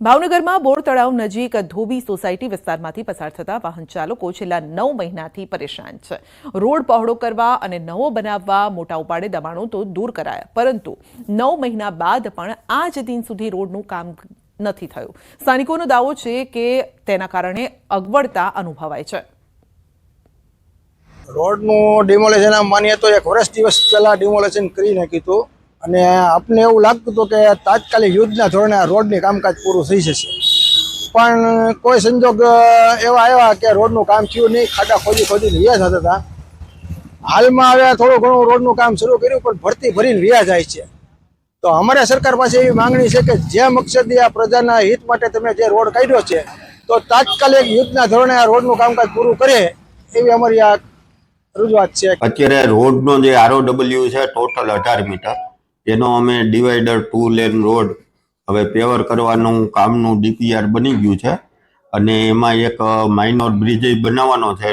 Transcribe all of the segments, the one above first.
ભાવનગરમાં બોર તળાવ નજીક ધોબી સોસાયટી વિસ્તારમાંથી પસાર થતા વાહન ચાલકો છેલ્લા 9 મહિનાથી પરેશાન છે। રોડ પહોળો કરવા અને નવો બનાવવા મોટા ઉપાડે દબાણો તો દૂર કરાયા, પરંતુ 9 મહિના બાદ પણ આજ દિન સુધી રોડનું કામ નથી થયું। સ્થાનિકોનો દાવો છે કે તેના કારણે અગવડતા અનુભવાય છે। રોડનું ડિમોલેશન આમ માનીએ તો 1 વર્ષ દિવસ પહેલા ડિમોલેશન કરી નાખ્યું હતું અને આપને એવું લાગતું હતું કે તાત્કાલિક યુદ્ધના ધોરણે આ રોડની કામકાજ પૂરું થઈ જશે, પણ કોઈ સંજોગ એવા આવ્યા કે રોડનું કામ થયું નહીં। ખાડા ખોદીને વ્યા જતા હતા। હાલમાં હવે થોડું ઘણું રોડનું કામ શરૂ કર્યું, પણ ભરતી ભરીને વ્યા જાય છે। તો અમારે સરકાર પાસે એવી માંગણી છે કે જે મકસદી આ પ્રજાના હિત માટે તમે જે રોડ કાઢ્યો છે, તો તાત્કાલિક યુદ્ધના ધોરણે આ રોડનું કામકાજ પૂરું કરે એવી અમારી આ રજૂઆત છે। અત્યારે રોડનો જે ROW છે ટોટલ 18 મીટર, એનો અમે ડિવાઈડર 2 લેન રોડ હવે પેવર કરવાનું કામનું DPR બની ગયું છે અને એમાં એક માઇનોર બ્રિજ બનાવવાનો છે।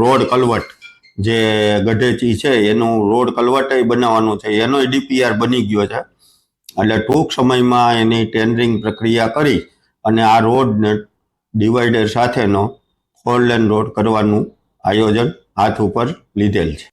રોડ કલવટ જે ગઢેચી છે એનું રોડ કલવટ બનાવવાનું છે, એનો DPR બની ગયો છે। એટલે ટૂંક સમયમાં એની ટેન્ડરિંગ પ્રક્રિયા કરી અને આ રોડને ડિવાઈડર સાથેનો 4 લેન રોડ કરવાનું આયોજન હાથ ઉપર લીધેલ છે।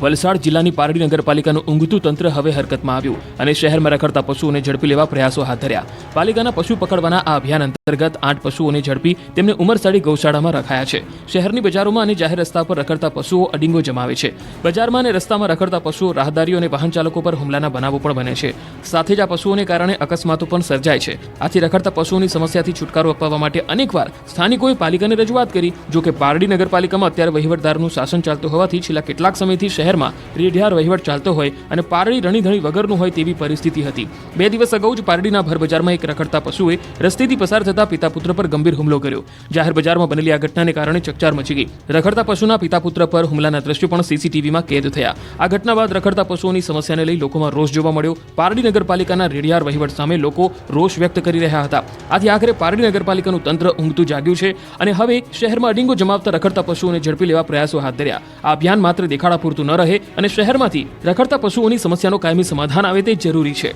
વલસાડ જિલ્લાની પારડી નગરપાલિકાનું ઊંઘતું તંત્ર હવે હરકતમાં આવ્યું અને શહેરમાં રખડતા પશુઓને ઝડપી લેવા પ્રયાસો હાથ ધર્યા। પાલિકાના પશુ પકડવાના આ અભિયાન અંતર્ગત 8 પશુઓને ઝડપી તેમને ઉમરસાડી ગૌશાળામાં રખાયા છે। શહેરની બજારોમાં અને જાહેર રસ્તા પર રખડતા પશુઓ અડીંગો જમાવે છે। બજારમાં અને રસ્તામાં રખડતા પશુઓ રાહદારીઓ અને વાહન ચાલકો પર હુમલાના બનાવો પણ બને છે। સાથે જ આ પશુઓને કારણે અકસ્માતો પણ સર્જાય છે। આથી રખડતા પશુઓની સમસ્યાથી છુટકારો અપાવવા માટે અનેકવાર સ્થાનિકોએ પાલિકાને રજૂઆત કરી। જો કે પારડી નગરપાલિકામાં અત્યારે વહીવટદારનું શાસન ચાલતું હોવાથી છેલ્લા કેટલાક સમયથી શહેરમાં રેઢિયાર વહીવટ ચાલતો હોય અને પારડી રણીધણી વગરનું હોય તેવી પરિસ્થિતિ હતી। 2 દિવસ અગાઉ જ પારડીના ભર બજારમાં એક રખડતા પશુએ રસ્તેથી પસાર થતા પિતા પુત્ર પર ગંભીર હુમલો કર્યો। જાહેર બજારમાં બનેલી આ ઘટનાને કારણે ચકચાર મચી ગઈ। રખડતા પશુના પિતા પુત્ર પર હુમલાના દ્રશ્યો પણ CCTVમાં કેદ થયા। આ ઘટના બાદ રખડતા પશુઓની સમસ્યાને લઈ લોકોમાં રોષ જોવા મળ્યો। પારડી નગરપાલિકાના રેઢિયાર વહીવટ સામે લોકો રોષ વ્યક્ત કરી રહ્યા હતા। આથી આખરે પારડી નગરપાલિકાનું તંત્ર ઊંઘતું જાગ્યું છે અને હવે શહેરમાં અડીંગો જમાવતા રખડતા પશુઓને ઝડપી લેવા પ્રયાસો હાથ ધર્યા। આ અભિયાન માત્ર દેખાડા પૂરતું ન રહે અને શહેરમાંથી રખડતા પશુઓની સમસ્યાનો કાયમી સમાધાન આવે તે જરૂરી છે।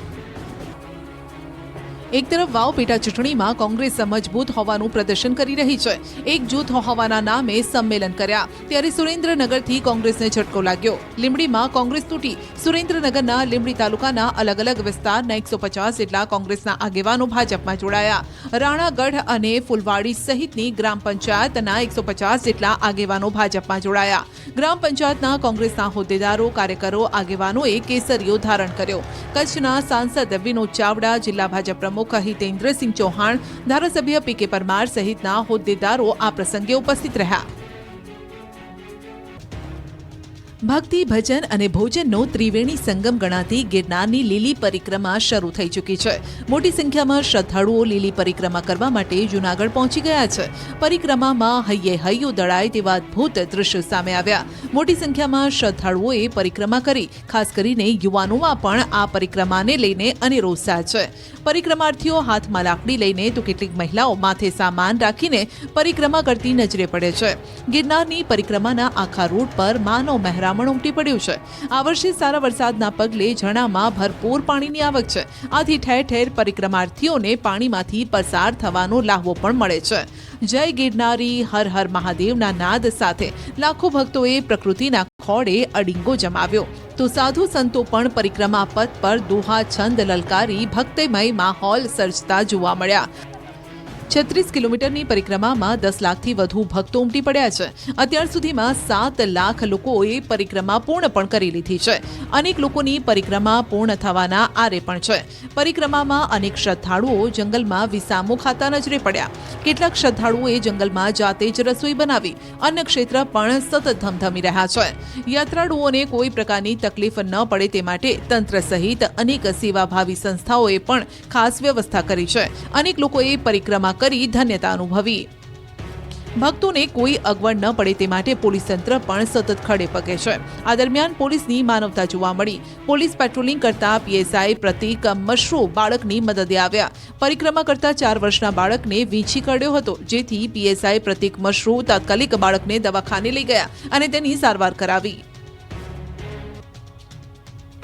એક તરફ વાવ પેટા ચૂંટણીમાં કોંગ્રેસ મજબૂત હોવાનું પ્રદર્શન કરી રહી છે। એક જૂથ હોવાના નામે સંમેલન કર્યા, ત્યારે સુરેન્દ્રનગરથી કોંગ્રેસને ઝટકો લાગ્યો। લીંબડીમાં કોંગ્રેસ તૂટી। સુરેન્દ્રનગરના લીંબડી તાલુકાના અલગ અલગ વિસ્તારના 150 જેટલા કોંગ્રેસના આગેવાનો ભાજપમાં જોડાયા। રાણાગઢ અને ફુલવાડી સહિતની ગ્રામ પંચાયતના 150 જેટલા આગેવાનો ભાજપમાં જોડાયા। ગ્રામ પંચાયતના કોંગ્રેસના હોદ્દેદારો, કાર્યકરો, આગેવાનોએ કેસરીઓ ધારણ કર્યો। કચ્છના સાંસદ વિનોદ ચાવડા, જિલ્લા ભાજપ પ્રમુખ હિતેન્દ્રસિંહ ચૌહાણ, ધારાસભ્ય PK પરમાર સહિતના હોદ્દેદારો આ પ્રસંગે ઉપસ્થિત રહ્યા। ભક્તિ, ભજન અને ભોજનનો ત્રિવેણી સંગમ ગણાતી ગિરનારની લીલી પરિક્રમા શરૂ થઈ ચૂકી છે। મોટી સંખ્યામાં શ્રદ્ધાળુઓ લીલી પરિક્રમા કરવા માટે જૂનાગઢ પહોંચી ગયા છે। પરિક્રમામાં હૈયે હૈયું દળાય તેવા અદ્ભુત દ્રશ્યો સામે આવ્યા। મોટી સંખ્યામાં શ્રદ્ધાળુઓએ પરિક્રમા કરી। ખાસ કરીને યુવાનોમાં પણ આ પરિક્રમાને લઈને અનેરો ઉત્સાહ છે। પરિક્રમાર્થીઓ હાથમાં લાકડી લઈને તો કેટલીક મહિલાઓ માથે સામાન રાખીને પરિક્રમા કરતી નજરે પડે છે। ગિરનારની પરિક્રમાના આખા રૂટ પર માનવ મહેરામણ ઉમટી પડ્યું છે। આ વર્ષે સારા વરસાદના પગલે ઝરણામાં ભરપૂર પાણીની આવક છે। આથી ઠેર ઠેર પરિક્રમાર્થીઓને પાણીમાંથી પસાર થવાનો લાહવો પણ મળે છે। જય ગિરનારી, હર હર મહાદેવના નાદ સાથે લાખો ભક્તોએ પ્રકૃતિના ખોળે અડીંગો જમાવ્યો। તો સાધુ સંતો પણ પરિક્રમા પથ પર દોહા છંદ લલકારી ભક્તિમય માહોલ સર્જતા જોવા મળ્યા। 36 કિલોમીટરની પરિક્રમામાં 10 લાખથી વધુ ભક્તો ઉમટી પડ્યા છે। અત્યાર સુધીમાં 7 લાખ લોકોએ પરિક્રમા પૂર્ણ પણ કરી લીધી છે। અનેક લોકોની પરિક્રમા પૂર્ણ થવાના આરે પણ છે। પરિક્રમામાં અનેક શ્રદ્ધાળુઓ જંગલમાં વિસામો ખાતા નજરે પડ્યા। કેટલાક શ્રદ્ધાળુઓએ જંગલમાં જાતે જ રસોઈ બનાવી। અન્ય ક્ષેત્ર પણ સતત ધમધમી રહ્યા છે। યાત્રાળુઓને કોઈ પ્રકારની તકલીફ ન પડે તે માટે તંત્ર સહિત અનેક સેવાભાવી સંસ્થાઓએ પણ ખાસ વ્યવસ્થા કરી છે। અનેક લોકોએ પરિક્રમા કરી ધન્યતા અનુભવી। ભક્તોને કોઈ અગવડ ન પડે તે માટે પોલીસ તંત્ર પણ સતત ખડે પગે છે. આ દરમિયાન પોલીસની માનવતા જોવા મળી. પોલીસ પેટ્રોલિંગ કરતા પીએસઆઈ પ્રતીક મશરૂ બાળકની મદદે આવ્યા. પરિક્રમા કરતા 4 વર્ષના બાળકને વીંછી કરડ્યો હતો, જેથી પીએસઆઈ પ્રતીક મશરૂ તાત્કાલિક બાળકને દવાખાને લઈ ગયા અને તેની સારવાર કરાવી.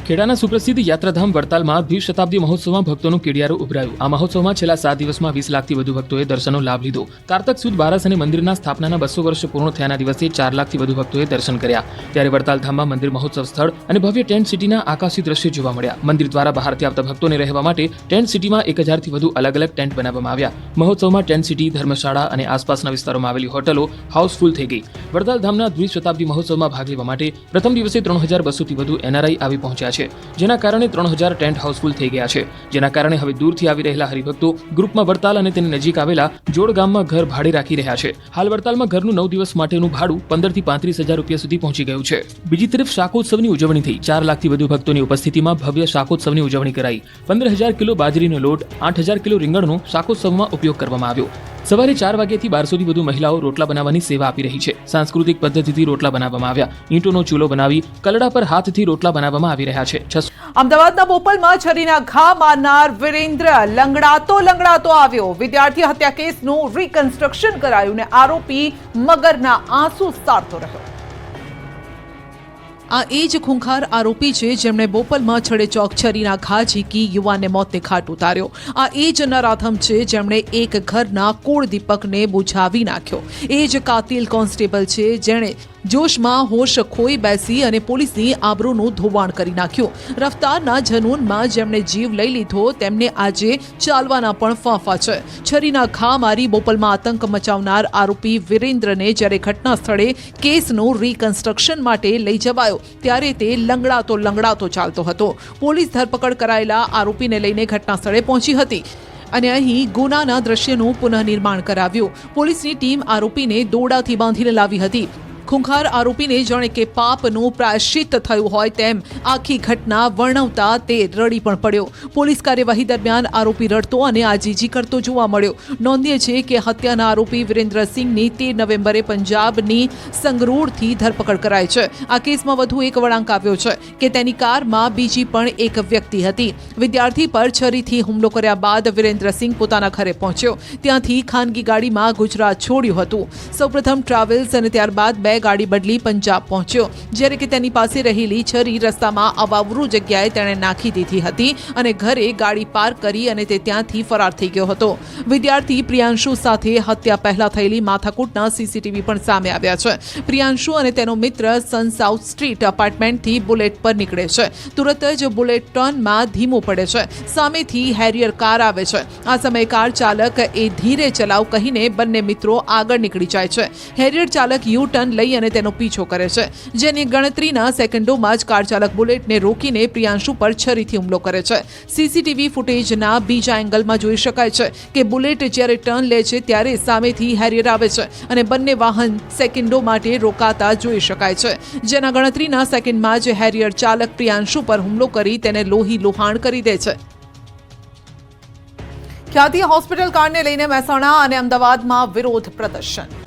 ખેડાના સુપ્રસિદ્ધ યાત્રાધામ વડતાલમાં દ્વિશતાબ્દી મહોત્સવમાં ભક્તોનું કેડિયારું ઉભરાયું. આ મહોત્સવમાં છેલ્લા 7 દિવસમાં 20 લાખથી વધુ ભક્તોએ દર્શનનો લાભ લીધો. કારતક સુદ બારસ અને મંદિરના સ્થાપનાના 200 વર્ષ પૂર્ણ થયાના દિવસે 4 લાખથી વધુ ભક્તોએ દર્શન કર્યા. ત્યારે વડતાલ ધામમાં મંદિર મહોત્સવ સ્થળ અને ભવ્ય ટેન્ટ સિટીના આકાશી દ્રશ્યો જોવા મળ્યા. મંદિર દ્વારા બહારથી આવતા ભક્તોને રહેવા માટે ટેન્ટ સિટીમાં 1000થી વધુ અલગ અલગ ટેન્ટ બનાવવામાં આવ્યા. મહોત્સવમાં ટેન્ટ સિટી, ધર્મશાળા અને આસપાસના વિસ્તારોમાં આવેલી હોટલો હાઉસફુલ થઈ ગઈ. વડતાલ ધામના દ્વિશતાબ્દી મહોત્સવમાં ભાગ લેવા માટે પ્રથમ દિવસે 3200થી વધુ એનઆરઆઈ આવી પહોંચ્યા છે, જેના કારણે 3000 ટેન્ટ હાઉસફુલ થઈ ગયા છે. જેના કારણે હવે દૂરથી આવી રહેલા હરિભક્તો ગ્રુપમાં વડતાલ અને તેની નજીક આવેલા જોડ ગામમાં ઘર ભાડે રાખી રહ્યા છે. હાલ વડતાલમાં ઘરનું 9 દિવસ માટેનું ભાડું 15 થી 35,000 રૂપિયા સુધી પહોંચી ગયું છે. બીજી તરફ શાકોત્સવની ઉજવણી થઈ. 4 લાખથી વધુ ભક્તોની ઉપસ્થિતિમાં ભવ્ય શાકોત્સવની ઉજવણી કરાઈ. 15000 કિલો બાજરીનો લોટ, 8000 કિલો રીંગણનો શાકોત્સવમાં ઉપયોગ કરવામાં આવ્યો. સવારે 4 વાગ્યાથી 1200થી વધુ મહિલાઓ રોટલા બનાવવાની સેવા આપી રહી છે. સાંસ્કૃતિક પદ્ધતિથી રોટલા બનાવવામાં આવ્યા. ઈંટોનો ચૂલો બનાવી કલડા પર હાથથી રોટલા બનાવવામાં આવી રહ્યા છે. અમદાવાદના બોપલમાં છરીના ઘા મારનાર વિરેન્દ્ર લંગડાતો આવ્યો. વિદ્યાર્થી હત્યા કેસનું રિકન્સ્ટ્રક્શન કરાયું ને આરોપી મગરના આંસુ સારતો રહ્યો. આ એ જ ખૂંખાર આરોપી છે જેમણે બોપલમાં છડે ચોક છરીના ઘા ઝીકી યુવાનને મોતને ઘાટ ઉતાર્યો. આ એ જ નરાધમ છે જેમણે એક ઘરના કુળ દીપકને બુઝાવી નાખ્યો. એ જ કાતિલ કોન્સ્ટેબલ છે જેણે જોશમાં હોશ ખોઈ બેસી અને પોલીસની આબરૂનું ધોવાણ કરી નાખ્યું. રફતારના જનૂનમાં જેમણે જીવ લઈ લીધો તેમને આજે ચાલવાના પણ ફાંફા છે. છરીના ઘા મારી બોપલમાં આતંક મચાવનાર આરોપી વિરેન્દ્રને જ્યારે ઘટના સ્થળે કેસનું રિકન્સ્ટ્રક્શન માટે લઈ જવાયો ત્યારે તે લંગડાતો ચાલતો હતો. પોલીસ ધરપકડ કરાયેલા આરોપીને લઈને ઘટના સ્થળે પહોંચી હતી અને અહીં ગુનાના દ્રશ્યનું પુનઃનિર્માણ કરાવ્યું. પોલીસની ટીમ આરોપીને દોરડાથી બાંધીને લાવી હતી. ખૂંખાર આરોપીને જાણે કે પાપનું પ્રાયશ્ચિત થયું હોય તેમ આખી ઘટના વર્ણવતા તે રડી પણ પડ્યો. પોલીસ કાર્યવાહી દરમિયાન આરોપી રડતો અને આજીજી કરતો જોવા મળ્યો. નોંધનીય છે કે હત્યાના આરોપી વિરેન્દ્રસિંહની 13 નવેમ્બરે પંજાબની સંગરૂરથી ધરપકડ કરાઈ છે. આ કેસમાં વધુ એક વળાંક આવ્યો છે કે તેની કારમાં બીજી પણ એક વ્યક્તિ હતી. વિદ્યાર્થી પર છરીથી હુમલો કર્યા બાદ વિરેન્દ્રસિંહ પોતાના ઘરે પહોંચ્યો. ત્યાંથી ખાનગી ગાડીમાં ગુજરાત છોડ્યું હતું. સૌપ્રથમ ટ્રાવેલ્સ અને ત્યારબાદ 2 ગાડી બદલી પંજાબ પહોંચ્યો. જ્યારે કે તેની પાસે રહેલી છરી રસ્તામાં અવાવરૂ જગ્યાએ તેણે નાખી દીધી હતી અને ઘરે ગાડી પાર્ક કરી અને તે ત્યાંથી ફરાર થઈ ગયો હતો. વિદ્યાર્થી પ્રિયાંશુ સાથે હત્યા પહેલા થયેલી માથાકૂટના સીસીટીવી પણ સામે આવ્યા છે. પ્રિયાંશુ અને તેનો મિત્ર સન સાઉથ સ્ટ્રીટ અપાર્ટમેન્ટથી બુલેટ પર નીકળે છે. તુરત જ બુલેટ ટર્નમાં ધીમો પડે છે. સામેથી હેરિયર કાર આવે છે. આ સમયે કાર ચાલક એ ધીરે ચલાવ કહીને બંને મિત્રો આગળ નીકળી જાય છે. હેરિયર ચાલક યુ ટર્ન લઈ અને તેનો પીછો કરે છે. જેની ગણતરીના સેકન્ડોમાં જ કાર ચાલક બુલેટને રોકીને પ્રિયાંશુ પર છરીથી હુમલો કરે છે. સીસીટીવી ફૂટેજના બીજા એંગલમાં જોઈ શકાય છે કે બુલેટ જ્યારે ટર્ન લે છે ત્યારે સામેથી હેરિયર આવે છે અને બંને વાહન સેકન્ડો માટે રોકાતા જોઈ શકાય છે. જેના ગણતરીના સેકન્ડમાં જ હેરિયર ચાલક પ્રિયાંશુ પર હુમલો કરી તેને લોહી લુહાણ કરી દે છે. ખ્યાતિ હોસ્પિટલ કાંડને લઈને મહેસાણા અને અમદાવાદમાં વિરોધ પ્રદર્શન.